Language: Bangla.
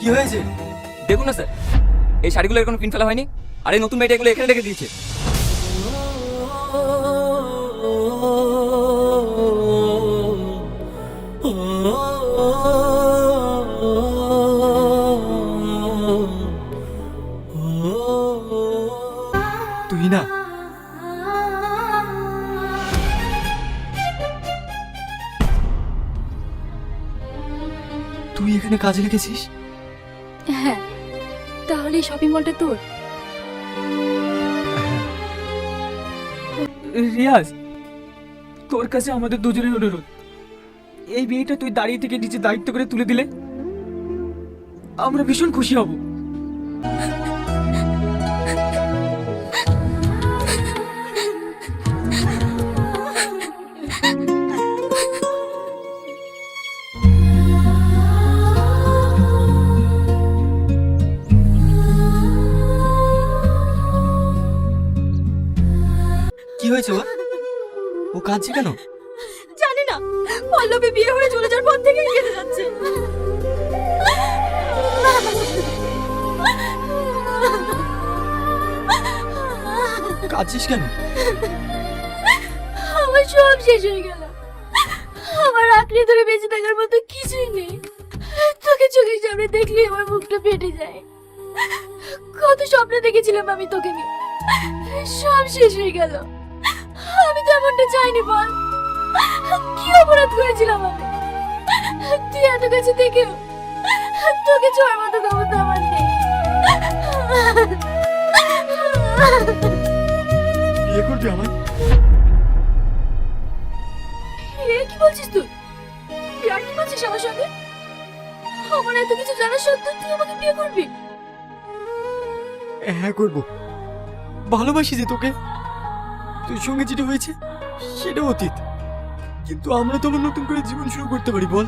কি হয়েছে? দেখুন না স্যার, এই শাড়িগুলো এখনো পিন ফেলা হয়নি, আর এই নতুন মেয়েটা এগুলো এখানে রেখে দিয়েছে। তুই না, তুই এখানে কাজে লেগেছিস? হ্যাঁ, তাহলে এই শপিং মলটা তোর? রিয়াজ, তোর কাছে আমাদের দুজনের অনুরোধ, এই বিয়েটা তুই দাঁড়িয়ে থেকে নিজে দায়িত্ব করে তুলে দিলে আমরা ভীষণ খুশি হব। কি হয়েছে ওর? ও কাঁদছে কেন? জানি না, পল্লবী বিয়ে হয়ে চলে যাওয়ার পর থেকেই কেঁদে যাচ্ছে। কাঁদছিস কেন? আমার সব শেষ হয়ে গেল, আমার আঁকড়ে ধরে বেঁচে থাকার মতো কিছুই নেই। তোকে চোখের সামনে দেখলে আমার মুখটা ফেটে যায়। কত স্বপ্ন দেখেছিলাম আমি তোকে নিয়ে, সব শেষ হয়ে গেল। আমি তো এমনটা চাইনি, বল কি অপরাধ করেছিলাম আমি? তুই এত কাছে থেকেও তোকে ছোঁয়ার মতো ক্ষমতা আমার নেই। বিয়ে করবি আমায়? কি বলছিস তুই? বিয়ে কি বলছিস আমার সঙ্গে? আমার এত কিছু জানার সত্ত্বেও তুই আমাকে বিয়ে করবি? হ্যাঁ করবো, ভালোবাসি যে তোকে। তোর সঙ্গে যেটা হয়েছে সেটা অতীত, কিন্তু আমরা তো আবার নতুন করে জীবন শুরু করতে পারি, বল?